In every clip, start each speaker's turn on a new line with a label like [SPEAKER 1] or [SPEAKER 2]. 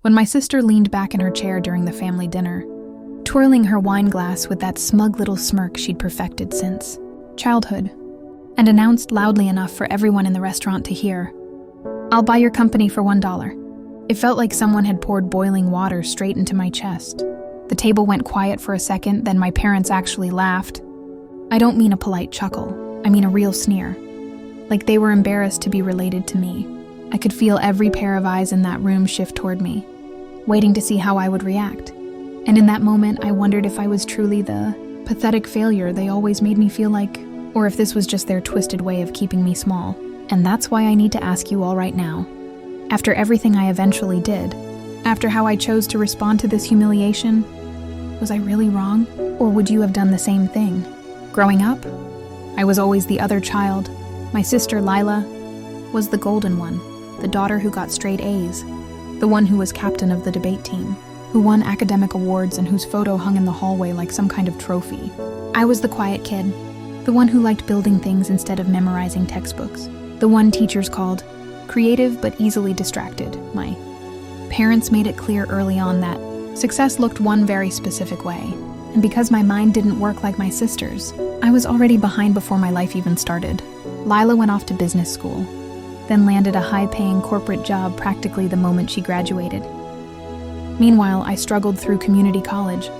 [SPEAKER 1] When my sister leaned back in her chair during the family dinner, twirling her wine glass with that smug little smirk she'd perfected since childhood, and announced loudly enough for everyone in the restaurant to hear, "I'll buy your company for $1." It felt like someone had poured boiling water straight into my chest. The table went quiet for a second, then my parents actually laughed. I don't mean a polite chuckle, I mean a real sneer. Like they were embarrassed to be related to me. I could feel every pair of eyes in that room shift toward me, waiting to see how I would react. And in that moment, I wondered if I was truly the pathetic failure they always made me feel like, or if this was just their twisted way of keeping me small. And that's why I need to ask you all right now. After everything I eventually did, after how I chose to respond to this humiliation, was I really wrong? Or would you have done the same thing? Growing up, I was always the other child. My sister, Lila, was the golden one, the daughter who got straight A's, the one who was captain of the debate team, who won academic awards and whose photo hung in the hallway like some kind of trophy. I was the quiet kid, the one who liked building things instead of memorizing textbooks, the one teachers called creative but easily distracted. My parents made it clear early on that success looked one very specific way, and because my mind didn't work like my sister's, I was already behind before my life even started. Lila went off to business school, then landed a high-paying corporate job practically the moment she graduated. Meanwhile, I struggled through community college,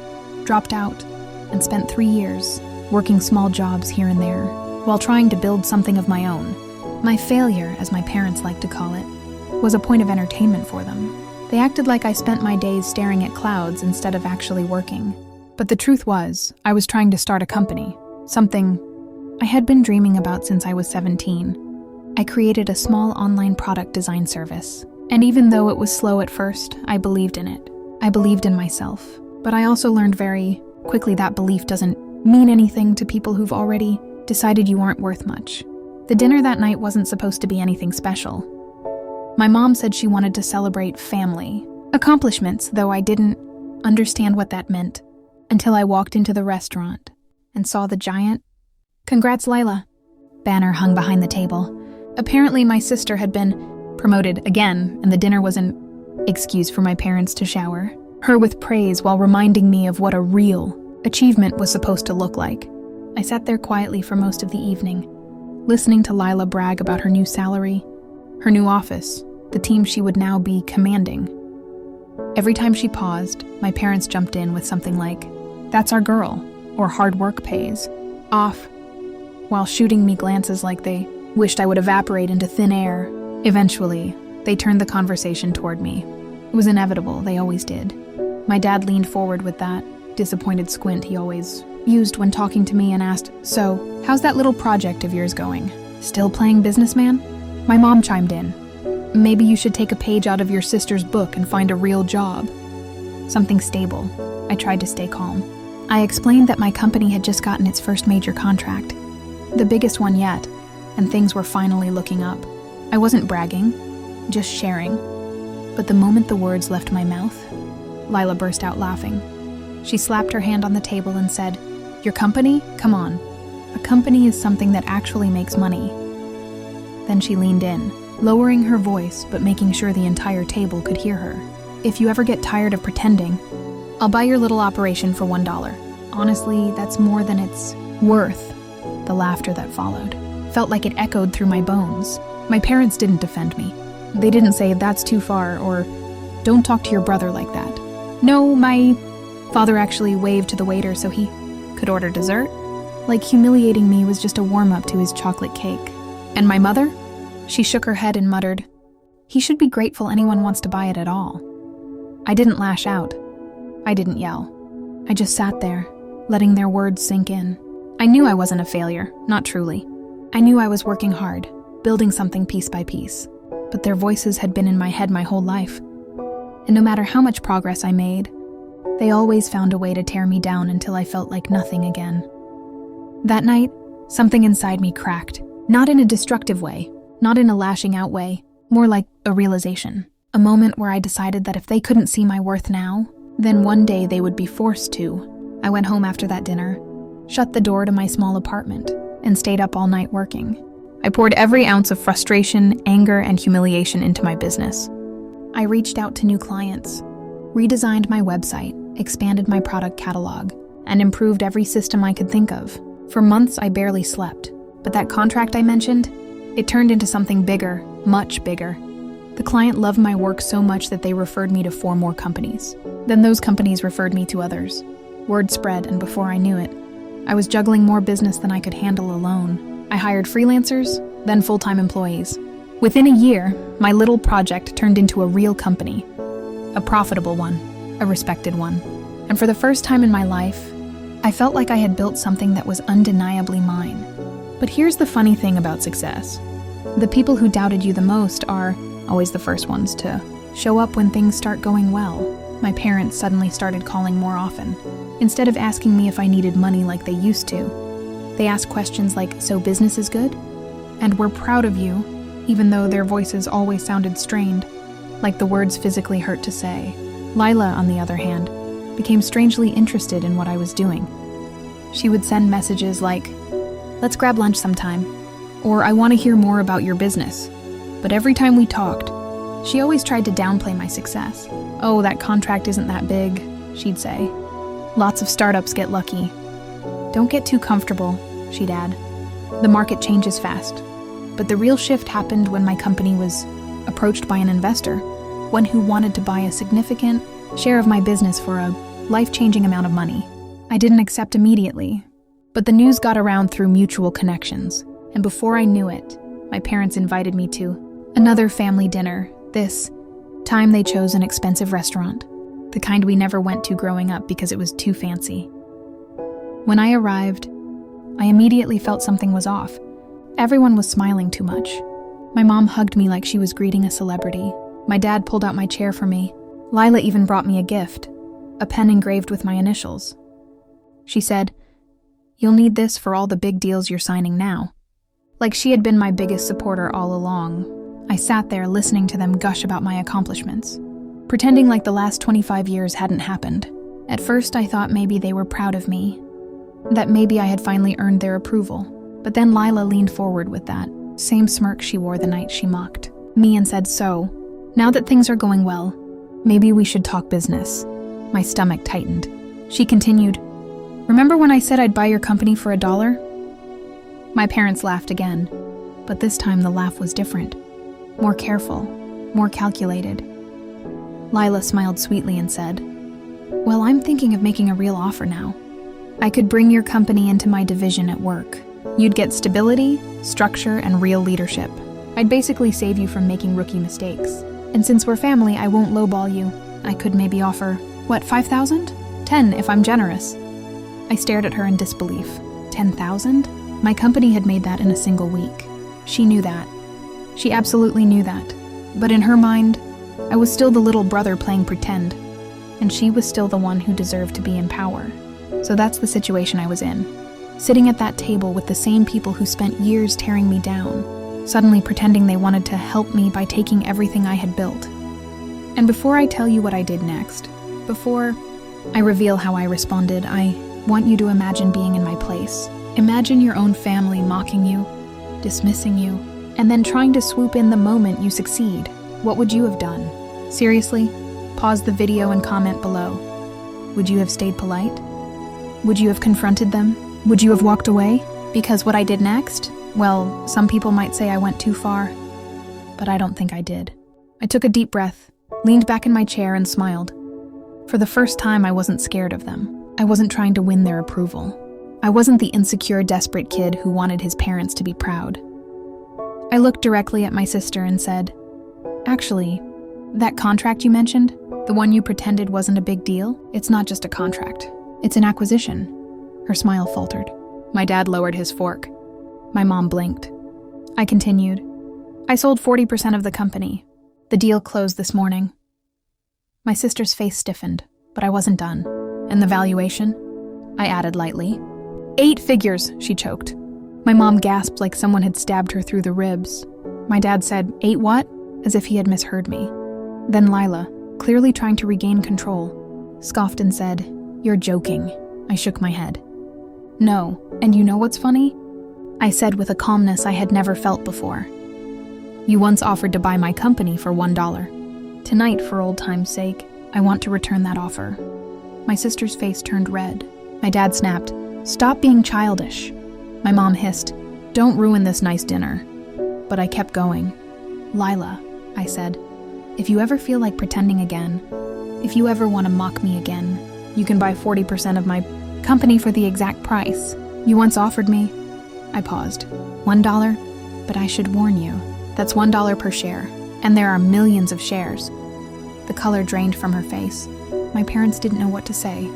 [SPEAKER 1] dropped out, and spent 3 years working small jobs here and there while trying to build something of my own. My failure, as my parents like to call it, was a point of entertainment for them. They acted like I spent my days staring at clouds instead of actually working. But the truth was, I was trying to start a company, something I had been dreaming about since I was 17. I created a small online product design service, and even though it was slow at first, I believed in it. I believed in myself, but I also learned very quickly that belief doesn't mean anything to people who've already decided you aren't worth much. The dinner that night wasn't supposed to be anything special. My mom said she wanted to celebrate family accomplishments, though I didn't understand what that meant until I walked into the restaurant and saw the giant "Congrats, Lila" banner hung behind the table. Apparently, my sister had been promoted again, and the dinner was an excuse for my parents to shower her with praise while reminding me of what a real achievement was supposed to look like. I sat there quietly for most of the evening, listening to Lila brag about her new salary, her new office, the team she would now be commanding. Every time she paused, my parents jumped in with something like, "That's our girl," or "hard work pays off," while shooting me glances like they wished I would evaporate into thin air. Eventually, they turned the conversation toward me. It was inevitable, they always did. My dad leaned forward with that disappointed squint he always used when talking to me and asked, "So, how's that little project of yours going? Still playing businessman?" My mom chimed in. "Maybe you should take a page out of your sister's book and find a real job. Something stable." I tried to stay calm. I explained that my company had just gotten its first major contract, the biggest one yet, and things were finally looking up. I wasn't bragging, just sharing. But the moment the words left my mouth, Lila burst out laughing. She slapped her hand on the table and said, "Your company? Come on. A company is something that actually makes money." Then she leaned in, lowering her voice but making sure the entire table could hear her. "If you ever get tired of pretending, I'll buy your little operation for $1. Honestly, that's more than it's worth." The laughter that followed felt like it echoed through my bones. My parents didn't defend me. They didn't say, "That's too far," or "Don't talk to your brother like that." No, my father actually waved to the waiter so he could order dessert. Like humiliating me was just a warm-up to his chocolate cake. And my mother? She shook her head and muttered, "He should be grateful anyone wants to buy it at all." I didn't lash out. I didn't yell. I just sat there, letting their words sink in. I knew I wasn't a failure, not truly. I knew I was working hard, building something piece by piece. But their voices had been in my head my whole life. And no matter how much progress I made, they always found a way to tear me down until I felt like nothing again. That night, something inside me cracked. Not in a destructive way, not in a lashing out way, more like a realization. A moment where I decided that if they couldn't see my worth now, then one day they would be forced to. I went home after that dinner, shut the door to my small apartment, and stayed up all night working. I poured every ounce of frustration, anger, and humiliation into my business. I reached out to new clients, redesigned my website, expanded my product catalog, and improved every system I could think of. For months, I barely slept. But that contract I mentioned, it turned into something bigger, much bigger. The client loved my work so much that they referred me to 4 more companies. Then those companies referred me to others. Word spread, and before I knew it, I was juggling more business than I could handle alone. I hired freelancers, then full-time employees. Within a year, my little project turned into a real company. A profitable one, a respected one. And for the first time in my life, I felt like I had built something that was undeniably mine. But here's the funny thing about success. The people who doubted you the most are always the first ones to show up when things start going well. My parents suddenly started calling more often. Instead of asking me if I needed money like they used to, they asked questions like, "So business is good?" And "We're proud of you," even though their voices always sounded strained, like the words physically hurt to say. Lila, on the other hand, became strangely interested in what I was doing. She would send messages like, "Let's grab lunch sometime," or "I want to hear more about your business." But every time we talked, she always tried to downplay my success. "Oh, that contract isn't that big," she'd say. "Lots of startups get lucky." "Don't get too comfortable," she'd add. "The market changes fast." But the real shift happened when my company was approached by an investor, one who wanted to buy a significant share of my business for a life-changing amount of money. I didn't accept immediately, but the news got around through mutual connections, and before I knew it, my parents invited me to another family dinner. This time they chose an expensive restaurant, the kind we never went to growing up because it was too fancy. When I arrived, I immediately felt something was off. Everyone was smiling too much. My mom hugged me like she was greeting a celebrity. My dad pulled out my chair for me. Lila even brought me a gift, a pen engraved with my initials. She said, "You'll need this for all the big deals you're signing now." Like she had been my biggest supporter all along. I sat there listening to them gush about my accomplishments, pretending like the last 25 years hadn't happened. At first, I thought maybe they were proud of me, that maybe I had finally earned their approval. But then Lila leaned forward with that same smirk she wore the night she mocked me and said, "So, now that things are going well, maybe we should talk business." My stomach tightened. She continued, "Remember when I said I'd buy your company for $1? My parents laughed again, but this time the laugh was different. More careful, more calculated. Lila smiled sweetly and said, "Well, I'm thinking of making a real offer now. I could bring your company into my division at work. You'd get stability, structure, and real leadership. I'd basically save you from making rookie mistakes. And since we're family, I won't lowball you. I could maybe offer, 5,000? 10 if I'm generous." I stared at her in disbelief. 10,000? My company had made that in a single week. She knew that. She absolutely knew that. But in her mind, I was still the little brother playing pretend, and she was still the one who deserved to be in power. So that's the situation I was in. Sitting at that table with the same people who spent years tearing me down, suddenly pretending they wanted to help me by taking everything I had built. And before I tell you what I did next, before I reveal how I responded, I want you to imagine being in my place. Imagine your own family mocking you, dismissing you, and then trying to swoop in the moment you succeed. What would you have done? Seriously? Pause the video and comment below. Would you have stayed polite? Would you have confronted them? Would you have walked away? Because what I did next? Well, some people might say I went too far, but I don't think I did. I took a deep breath, leaned back in my chair, and smiled. For the first time, I wasn't scared of them. I wasn't trying to win their approval. I wasn't the insecure, desperate kid who wanted his parents to be proud. I looked directly at my sister and said, "Actually, that contract you mentioned, the one you pretended wasn't a big deal, it's not just a contract. It's an acquisition." Her smile faltered. My dad lowered his fork. My mom blinked. I continued, "I sold 40% of the company. The deal closed this morning." My sister's face stiffened, but I wasn't done. "And the valuation?" I added lightly. 8 figures, she choked. My mom gasped like someone had stabbed her through the ribs. My dad said, "8 what?" as if he had misheard me. Then Lila, clearly trying to regain control, scoffed and said, "You're joking." I shook my head. "No, and you know what's funny?" I said with a calmness I had never felt before. "You once offered to buy my company for $1. Tonight, for old time's sake, I want to return that offer." My sister's face turned red. My dad snapped, "Stop being childish." My mom hissed, "Don't ruin this nice dinner." But I kept going. "Lila," I said, "if you ever feel like pretending again, if you ever want to mock me again, you can buy 40% of my company for the exact price you once offered me." I paused. $1? But I should warn you, that's $1 per share, and there are millions of shares. The color drained from her face. My parents didn't know what to say.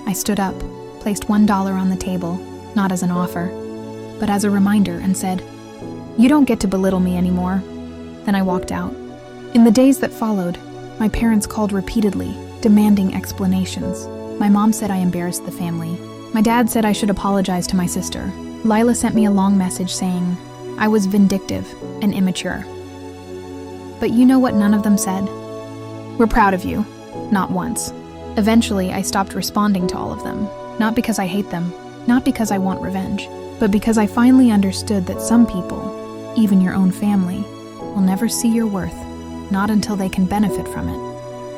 [SPEAKER 1] I stood up, placed $1 on the table, not as an offer, but as a reminder, and said, "You don't get to belittle me anymore." Then I walked out. In the days that followed, my parents called repeatedly, demanding explanations. My mom said I embarrassed the family. My dad said I should apologize to my sister. Lila sent me a long message saying I was vindictive and immature. But you know what none of them said? "We're proud of you." Not once. Eventually, I stopped responding to all of them, not because I hate them, not because I want revenge, but because I finally understood that some people, even your own family, will never see your worth, not until they can benefit from it.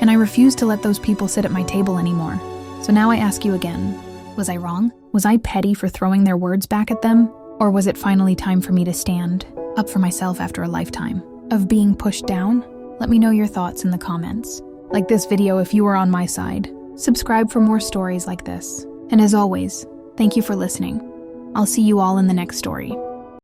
[SPEAKER 1] And I refuse to let those people sit at my table anymore. So now I ask you again, was I wrong? Was I petty for throwing their words back at them? Or was it finally time for me to stand up for myself after a lifetime of being pushed down? Let me know your thoughts in the comments. Like this video if you were on my side. Subscribe for more stories like this. And as always, thank you for listening. I'll see you all in the next story.